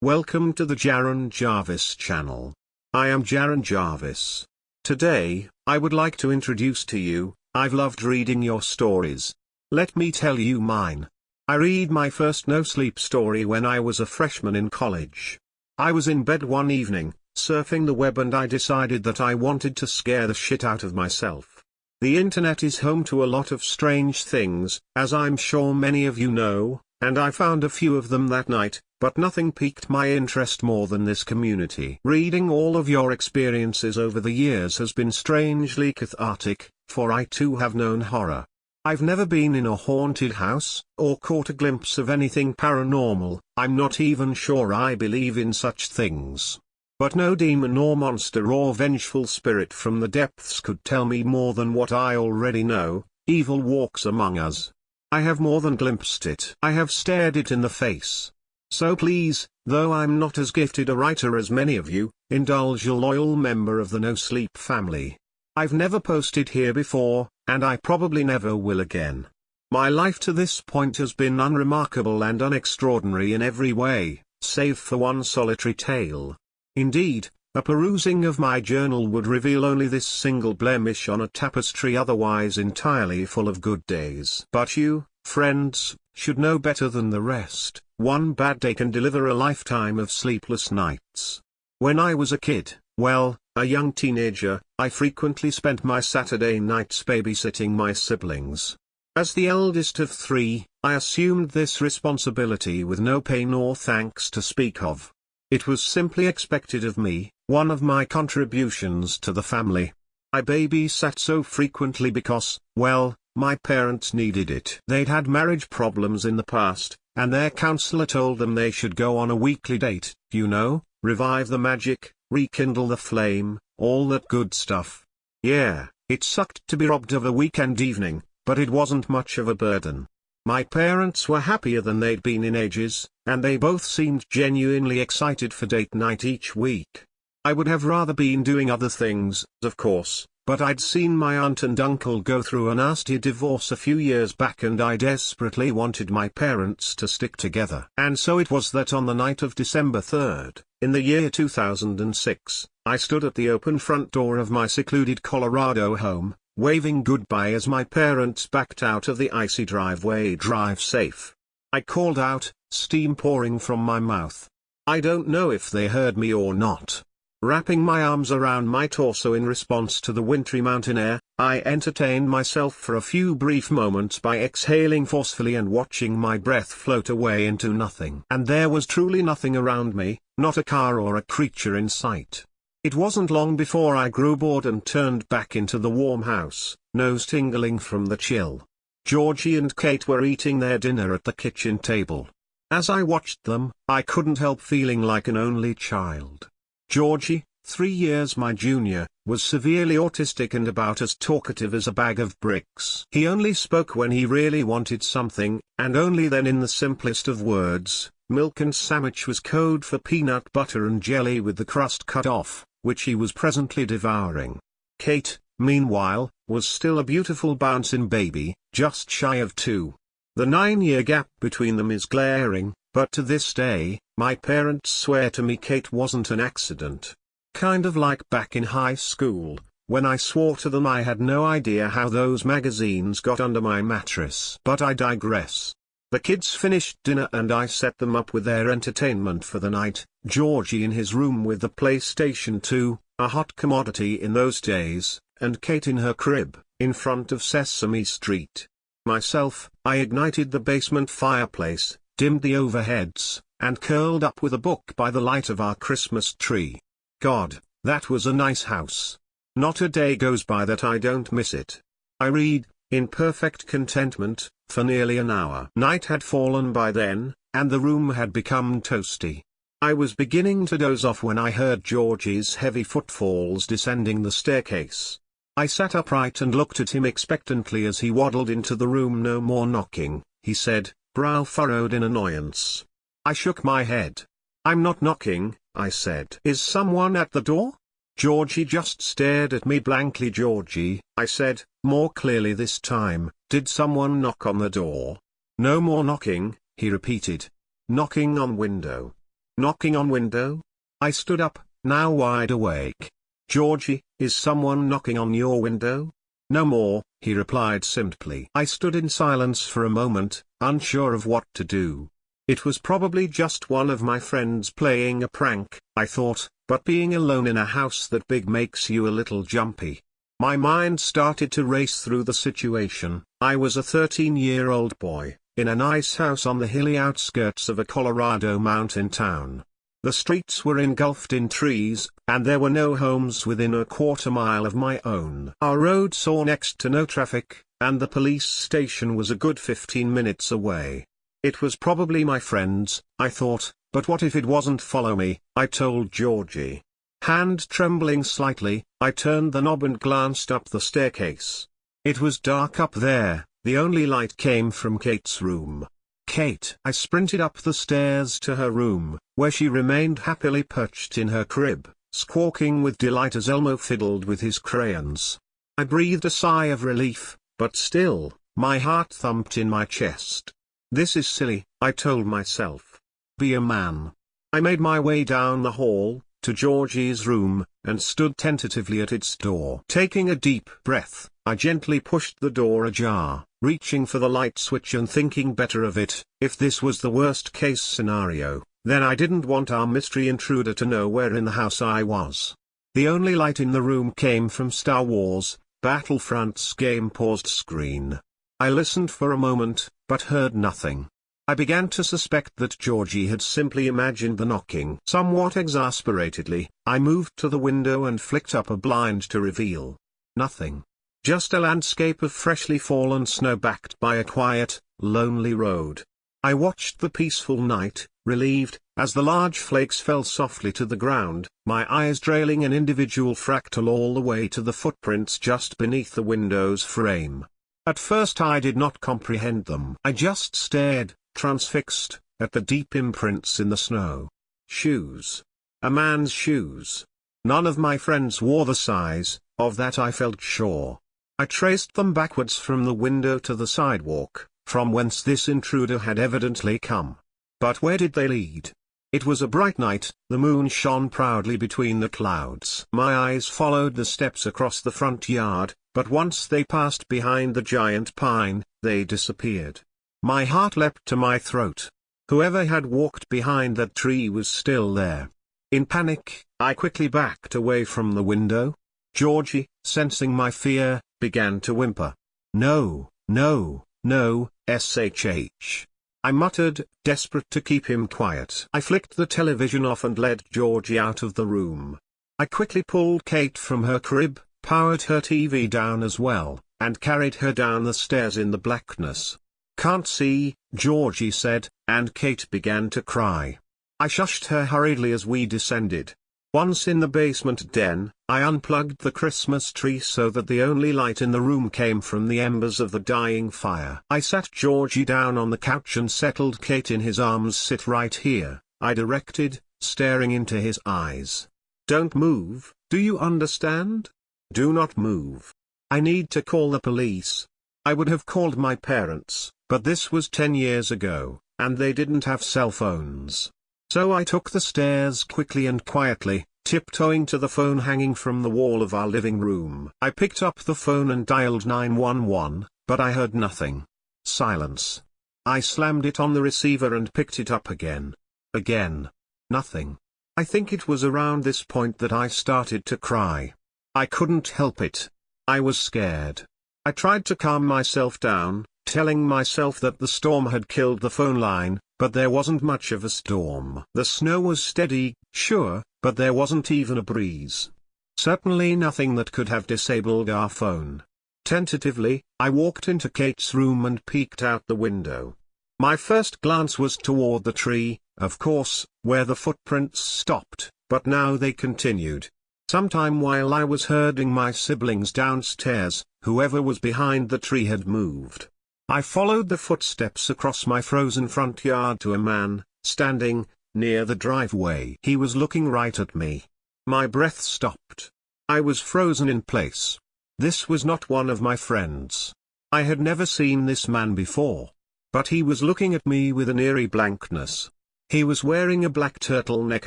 Welcome to the Jaron Jarvis channel. I am Jaron Jarvis. Today, I would like to introduce to you, I've loved reading your stories. Let me tell you mine. I read my first no sleep story when I was a freshman in college. I was in bed one evening, surfing the web, and I decided that I wanted to scare the shit out of myself. The internet is home to a lot of strange things, as I'm sure many of you know, and I found a few of them that night, but nothing piqued my interest more than this community. Reading all of your experiences over the years has been strangely cathartic, for I too have known horror. I've never been in a haunted house, or caught a glimpse of anything paranormal. I'm not even sure I believe in such things. But no demon or monster or vengeful spirit from the depths could tell me more than what I already know: evil walks among us. I have more than glimpsed it. I have stared it in the face. So please, though I'm not as gifted a writer as many of you, indulge a loyal member of the No Sleep family. I've never posted here before, and I probably never will again. My life to this point has been unremarkable and unextraordinary in every way, save for one solitary tale. Indeed, a perusing of my journal would reveal only this single blemish on a tapestry otherwise entirely full of good days. But you, friends, should know better than the rest. One bad day can deliver a lifetime of sleepless nights. When I was a kid, well, a young teenager, I frequently spent my Saturday nights babysitting my siblings. As the eldest of three, I assumed this responsibility with no pay nor thanks to speak of. It was simply expected of me, one of my contributions to the family. I babysat so frequently because, well, my parents needed it. They'd had marriage problems in the past, and their counselor told them they should go on a weekly date, you know, revive the magic, rekindle the flame, all that good stuff. Yeah, it sucked to be robbed of a weekend evening, but it wasn't much of a burden. My parents were happier than they'd been in ages, and they both seemed genuinely excited for date night each week. I would have rather been doing other things, of course, but I'd seen my aunt and uncle go through a nasty divorce a few years back, and I desperately wanted my parents to stick together. And so it was that on the night of December 3rd, in the year 2006, I stood at the open front door of my secluded Colorado home, waving goodbye as my parents backed out of the icy driveway. "Drive safe," I called out, steam pouring from my mouth. I don't know if they heard me or not. Wrapping my arms around my torso in response to the wintry mountain air, I entertained myself for a few brief moments by exhaling forcefully and watching my breath float away into nothing. And there was truly nothing around me, not a car or a creature in sight. It wasn't long before I grew bored and turned back into the warm house, nose tingling from the chill. Georgie and Kate were eating their dinner at the kitchen table. As I watched them, I couldn't help feeling like an only child. Georgie, 3 years my junior, was severely autistic and about as talkative as a bag of bricks. He only spoke when he really wanted something, and only then in the simplest of words. Milk and sandwich was code for peanut butter and jelly with the crust cut off, which he was presently devouring. Kate, meanwhile, was still a beautiful bouncing baby, just shy of 2. The 9-year gap between them is glaring, but to this day, my parents swear to me Kate wasn't an accident. Kind of like back in high school, when I swore to them I had no idea how those magazines got under my mattress. But I digress. The kids finished dinner and I set them up with their entertainment for the night, Georgie in his room with the PlayStation 2, a hot commodity in those days, and Kate in her crib, in front of Sesame Street. Myself, I ignited the basement fireplace, dimmed the overheads, and curled up with a book by the light of our Christmas tree. God, that was a nice house. Not a day goes by that I don't miss it. I read, in perfect contentment, for nearly an hour. Night had fallen by then, and the room had become toasty. I was beginning to doze off when I heard Georgie's heavy footfalls descending the staircase. I sat upright and looked at him expectantly as he waddled into the room. "No more knocking," he said, brow furrowed in annoyance. I shook my head. "I'm not knocking," I said. "Is someone at the door?" Georgie just stared at me blankly. "Georgie," I said, more clearly this time, "did someone knock on the door?" "No more knocking," he repeated. "Knocking on window." Knocking on window? I stood up, now wide awake. Georgie, is someone knocking on your window? No more, he replied simply. I stood in silence for a moment, unsure of what to do. It was probably just one of my friends playing a prank, I thought, but being alone in a house that big makes you a little jumpy. My mind started to race through the situation. I was a 13-year-old boy, in a nice house on the hilly outskirts of a Colorado mountain town. The streets were engulfed in trees, and there were no homes within a quarter-mile of my own. Our road saw next to no traffic, and the police station was a good 15 minutes away. It was probably my friends, I thought, but what if it wasn't? Follow me, I told Georgie. Hand trembling slightly, I turned the knob and glanced up the staircase. It was dark up there, the only light came from Kate's room. Kate! I sprinted up the stairs to her room, where she remained happily perched in her crib, squawking with delight as Elmo fiddled with his crayons. I breathed a sigh of relief, but still, my heart thumped in my chest. This is silly, I told myself. Be a man. I made my way down the hall, to Georgie's room, and stood tentatively at its door. Taking a deep breath, I gently pushed the door ajar, reaching for the light switch and thinking better of it. If this was the worst case scenario, then I didn't want our mystery intruder to know where in the house I was. The only light in the room came from Star Wars Battlefront's game-paused screen. I listened for a moment, but heard nothing. I began to suspect that Georgie had simply imagined the knocking. Somewhat exasperatedly, I moved to the window and flicked up a blind to reveal nothing. Just a landscape of freshly fallen snow backed by a quiet, lonely road. I watched the peaceful night, relieved, as the large flakes fell softly to the ground, my eyes trailing an individual fractal all the way to the footprints just beneath the window's frame. At first I did not comprehend them. I just stared, transfixed, at the deep imprints in the snow. Shoes. A man's shoes. None of my friends wore the size, of that I felt sure. I traced them backwards from the window to the sidewalk, from whence this intruder had evidently come. But where did they lead? It was a bright night, the moon shone proudly between the clouds. My eyes followed the steps across the front yard, but once they passed behind the giant pine, they disappeared. My heart leapt to my throat. Whoever had walked behind that tree was still there. In panic, I quickly backed away from the window. Georgie, sensing my fear, began to whimper. No, no, no, shh. I muttered, desperate to keep him quiet. I flicked the television off and led Georgie out of the room. I quickly pulled Kate from her crib, powered her TV down as well, and carried her down the stairs in the blackness. Can't see, Georgie said, and Kate began to cry. I shushed her hurriedly as we descended. Once in the basement den, I unplugged the Christmas tree so that the only light in the room came from the embers of the dying fire. I sat Georgie down on the couch and settled Kate in his arms. Sit right here, I directed, staring into his eyes. Don't move, do you understand? Do not move. I need to call the police. I would have called my parents, but this was 10 years ago, and they didn't have cell phones. So I took the stairs quickly and quietly, tiptoeing to the phone hanging from the wall of our living room. I picked up the phone and dialed 911, but I heard nothing. Silence. I slammed it on the receiver and picked it up again. Again. Nothing. I think it was around this point that I started to cry. I couldn't help it. I was scared. I tried to calm myself down, telling myself that the storm had killed the phone line, but there wasn't much of a storm. The snow was steady, sure, but there wasn't even a breeze. Certainly nothing that could have disabled our phone. Tentatively, I walked into Kate's room and peeked out the window. My first glance was toward the tree, of course, where the footprints stopped, but now they continued. Sometime while I was herding my siblings downstairs, whoever was behind the tree had moved. I followed the footsteps across my frozen front yard to a man, standing near the driveway. He was looking right at me. My breath stopped. I was frozen in place. This was not one of my friends. I had never seen this man before. But he was looking at me with an eerie blankness. He was wearing a black turtleneck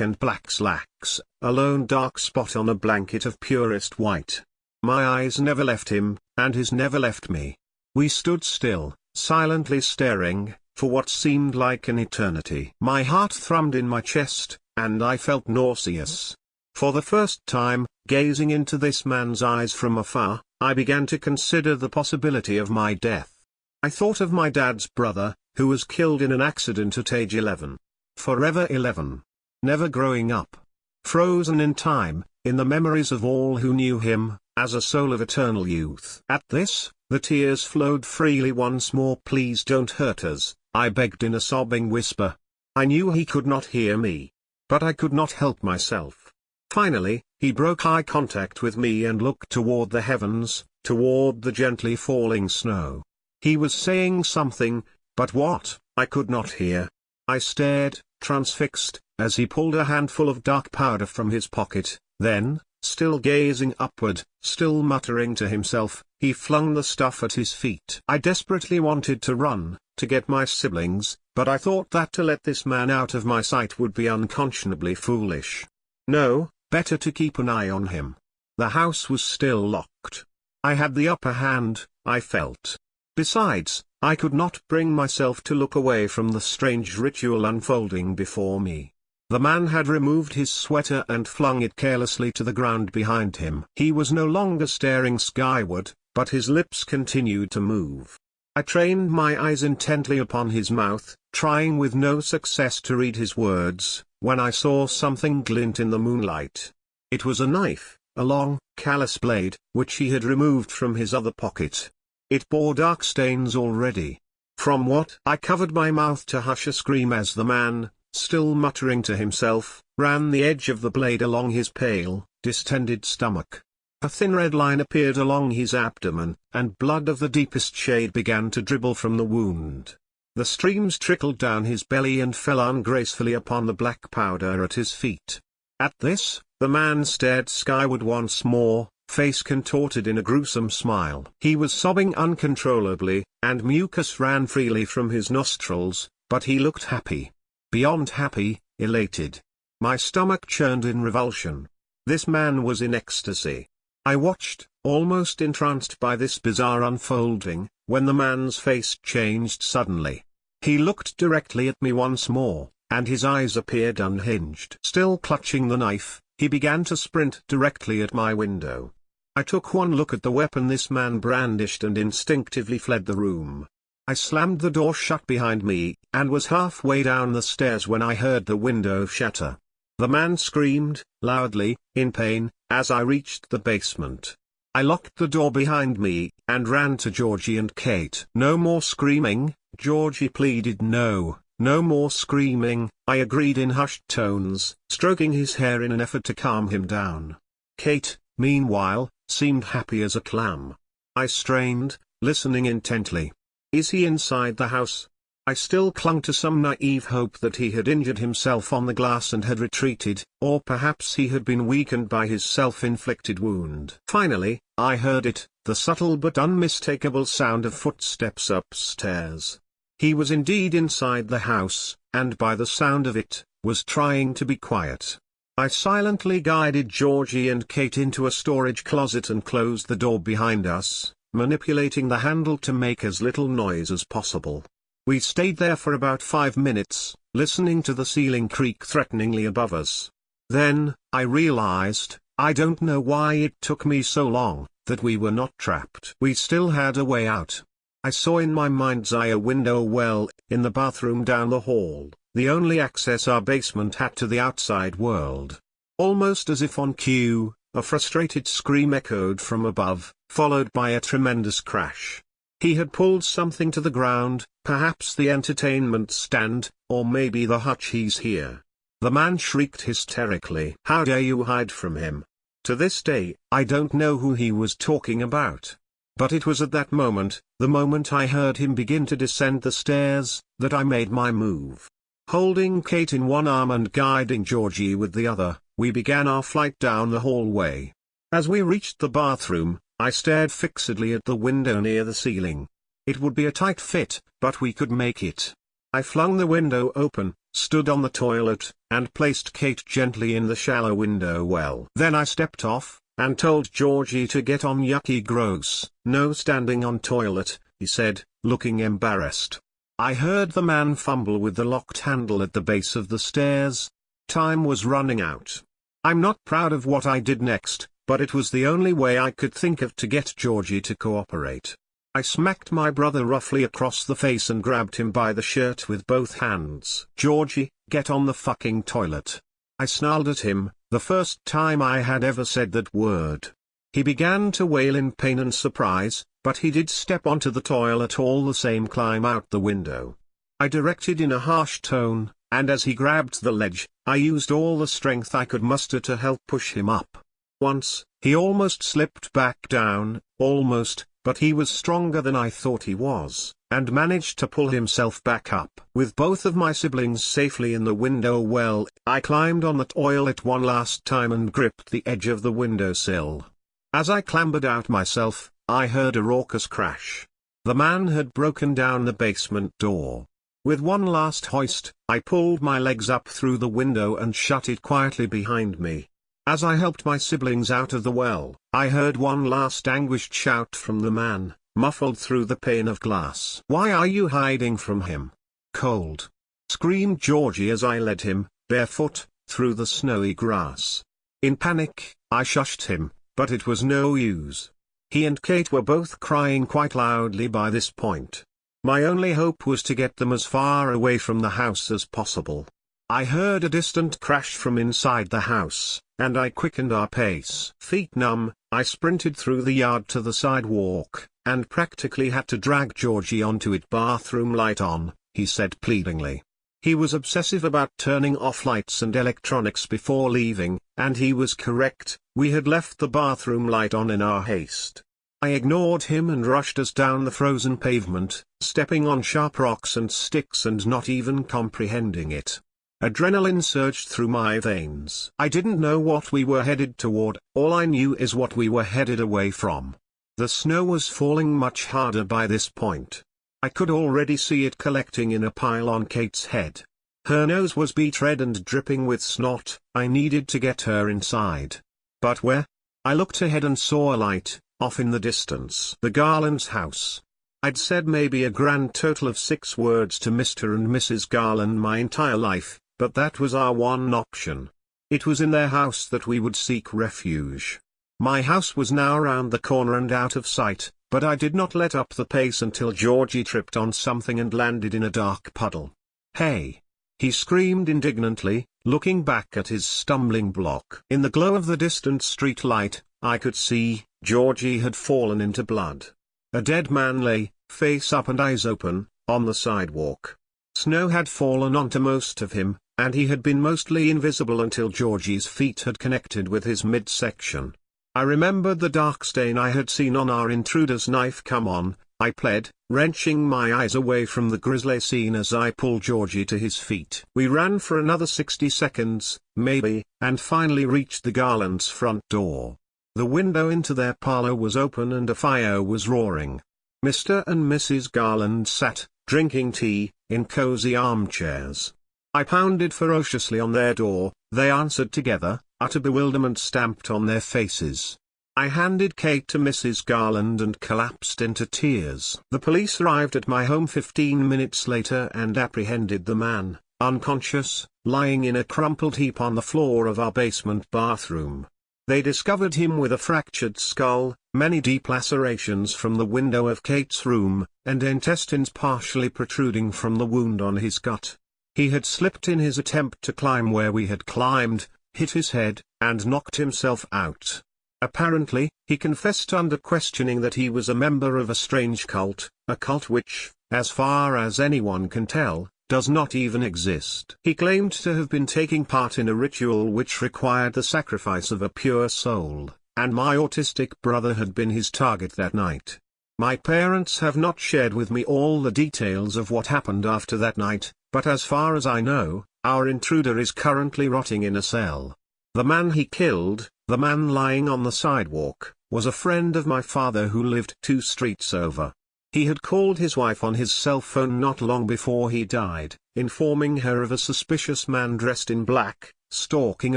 and black slacks, a lone dark spot on a blanket of purest white. My eyes never left him, and his never left me. We stood still, silently staring, for what seemed like an eternity. My heart thrummed in my chest, and I felt nauseous. For the first time, gazing into this man's eyes from afar, I began to consider the possibility of my death. I thought of my dad's brother, who was killed in an accident at age 11. Forever 11. Never growing up. Frozen in time, in the memories of all who knew him, as a soul of eternal youth. At this, the tears flowed freely once more. "Please don't hurt us," I begged in a sobbing whisper. I knew he could not hear me. But I could not help myself. Finally, he broke eye contact with me and looked toward the heavens, toward the gently falling snow. He was saying something, but what, I could not hear. I stared, transfixed, as he pulled a handful of dark powder from his pocket, then, still gazing upward, still muttering to himself, he flung the stuff at his feet. I desperately wanted to run, to get my siblings, but I thought that to let this man out of my sight would be unconscionably foolish. No, better to keep an eye on him. The house was still locked. I had the upper hand, I felt. Besides, I could not bring myself to look away from the strange ritual unfolding before me. The man had removed his sweater and flung it carelessly to the ground behind him. He was no longer staring skyward, but his lips continued to move. I trained my eyes intently upon his mouth, trying with no success to read his words, when I saw something glint in the moonlight. It was a knife, a long, callous blade, which he had removed from his other pocket. It bore dark stains already. From what? I covered my mouth to hush a scream as the man, still muttering to himself, ran the edge of the blade along his pale, distended stomach. A thin red line appeared along his abdomen, and blood of the deepest shade began to dribble from the wound. The streams trickled down his belly and fell ungracefully upon the black powder at his feet. At this, the man stared skyward once more, face contorted in a gruesome smile. He was sobbing uncontrollably, and mucus ran freely from his nostrils, but he looked happy. Beyond happy, elated. My stomach churned in revulsion. This man was in ecstasy. I watched, almost entranced by this bizarre unfolding, when the man's face changed suddenly. He looked directly at me once more, and his eyes appeared unhinged. Still clutching the knife, he began to sprint directly at my window. I took one look at the weapon this man brandished and instinctively fled the room. I slammed the door shut behind me, and was halfway down the stairs when I heard the window shatter. The man screamed, loudly, in pain, as I reached the basement. I locked the door behind me, and ran to Georgie and Kate. "No more screaming," Georgie pleaded. "No, no more screaming," I agreed in hushed tones, stroking his hair in an effort to calm him down. Kate, meanwhile, seemed happy as a clam. I strained, listening intently. "Is he inside the house?" I still clung to some naive hope that he had injured himself on the glass and had retreated, or perhaps he had been weakened by his self-inflicted wound. Finally, I heard it, the subtle but unmistakable sound of footsteps upstairs. He was indeed inside the house, and by the sound of it, was trying to be quiet. I silently guided Georgie and Kate into a storage closet and closed the door behind us, manipulating the handle to make as little noise as possible. We stayed there for about 5 minutes, listening to the ceiling creak threateningly above us. Then, I realized, I don't know why it took me so long, that we were not trapped. We still had a way out. I saw in my mind's eye a window well, in the bathroom down the hall, the only access our basement had to the outside world. Almost as if on cue, a frustrated scream echoed from above, followed by a tremendous crash. He had pulled something to the ground, perhaps the entertainment stand, or maybe the hutch. "He's here!" The man shrieked hysterically. "How dare you hide from him?" To this day, I don't know who he was talking about. But it was at that moment, the moment I heard him begin to descend the stairs, that I made my move. Holding Kate in one arm and guiding Georgie with the other, we began our flight down the hallway. As we reached the bathroom, I stared fixedly at the window near the ceiling. It would be a tight fit, but we could make it. I flung the window open, stood on the toilet, and placed Kate gently in the shallow window well. Then I stepped off, and told Georgie to get on. Yucky gross, no standing on toilet, he said, looking embarrassed. I heard the man fumble with the locked handle at the base of the stairs. Time was running out. I'm not proud of what I did next, but it was the only way I could think of to get Georgie to cooperate. I smacked my brother roughly across the face and grabbed him by the shirt with both hands. Georgie, get on the fucking toilet. I snarled at him, the first time I had ever said that word. He began to wail in pain and surprise, but he did step onto the toilet all the same, climb out the window. I directed in a harsh tone, and as he grabbed the ledge, I used all the strength I could muster to help push him up. Once, he almost slipped back down, almost, but he was stronger than I thought he was, and managed to pull himself back up. With both of my siblings safely in the window well, I climbed on the toilet one last time and gripped the edge of the windowsill. As I clambered out myself, I heard a raucous crash. The man had broken down the basement door. With one last hoist, I pulled my legs up through the window and shut it quietly behind me. As I helped my siblings out of the well, I heard one last anguished shout from the man, muffled through the pane of glass. "Why are you hiding from him? Cold!" screamed Georgie as I led him, barefoot, through the snowy grass. In panic, I shushed him, but it was no use. He and Kate were both crying quite loudly by this point. My only hope was to get them as far away from the house as possible. I heard a distant crash from inside the house, and I quickened our pace. Feet numb, I sprinted through the yard to the sidewalk, and practically had to drag Georgie onto it. "Bathroom light on," he said pleadingly. He was obsessive about turning off lights and electronics before leaving, and he was correct. We had left the bathroom light on in our haste. I ignored him and rushed us down the frozen pavement, stepping on sharp rocks and sticks and not even comprehending it. Adrenaline surged through my veins. I didn't know what we were headed toward, all I knew is what we were headed away from. The snow was falling much harder by this point. I could already see it collecting in a pile on Kate's head. Her nose was beet red and dripping with snot. I needed to get her inside. But where? I looked ahead and saw a light, off in the distance. The Garland's house. I'd said maybe a grand total of 6 words to Mr. and Mrs. Garland my entire life, but that was our one option. It was in their house that we would seek refuge. My house was now around the corner and out of sight, but I did not let up the pace until Georgie tripped on something and landed in a dark puddle. "Hey!" he screamed indignantly, looking back at his stumbling block. In the glow of the distant street light, I could see, Georgie had fallen into blood. A dead man lay, face up and eyes open, on the sidewalk. Snow had fallen onto most of him, and he had been mostly invisible until Georgie's feet had connected with his midsection. I remembered the dark stain I had seen on our intruder's knife. "Come on," I pled, wrenching my eyes away from the grisly scene as I pulled Georgie to his feet. We ran for another 60 seconds, maybe, and finally reached the Garland's front door. The window into their parlor was open and a fire was roaring. Mr. and Mrs. Garland sat, drinking tea, in cozy armchairs. I pounded ferociously on their door. They answered together, utter bewilderment stamped on their faces. I handed Kate to Mrs. Garland and collapsed into tears. The police arrived at my home 15 minutes later and apprehended the man, unconscious, lying in a crumpled heap on the floor of our basement bathroom. They discovered him with a fractured skull, many deep lacerations from the window of Kate's room, and intestines partially protruding from the wound on his gut. He had slipped in his attempt to climb where we had climbed, hit his head, and knocked himself out. Apparently, he confessed under questioning that he was a member of a strange cult, a cult which, as far as anyone can tell, does not even exist. He claimed to have been taking part in a ritual which required the sacrifice of a pure soul, and my autistic brother had been his target that night. My parents have not shared with me all the details of what happened after that night, but as far as I know, our intruder is currently rotting in a cell. The man he killed, the man lying on the sidewalk, was a friend of my father who lived 2 streets over. He had called his wife on his cell phone not long before he died, informing her of a suspicious man dressed in black, stalking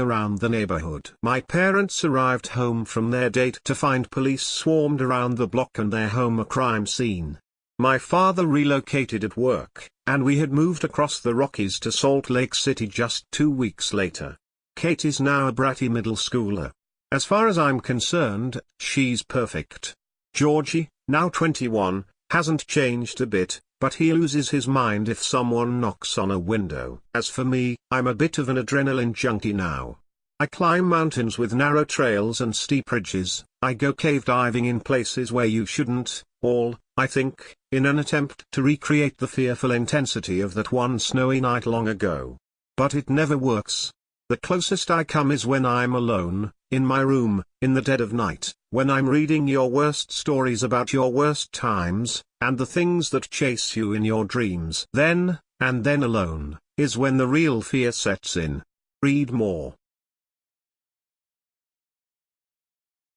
around the neighborhood. My parents arrived home from their date to find police swarmed around the block and their home a crime scene. My father relocated at work, and we had moved across the Rockies to Salt Lake City just 2 weeks later. Kate is now a bratty middle schooler. As far as I'm concerned, she's perfect. Georgie, now 21, hasn't changed a bit, but he loses his mind if someone knocks on a window. As for me, I'm a bit of an adrenaline junkie now. I climb mountains with narrow trails and steep ridges, I go cave diving in places where you shouldn't, all, I think, in an attempt to recreate the fearful intensity of that one snowy night long ago. But it never works. The closest I come is when I'm alone, in my room, in the dead of night, when I'm reading your worst stories about your worst times, and the things that chase you in your dreams. Then, and then alone, is when the real fear sets in. Read more.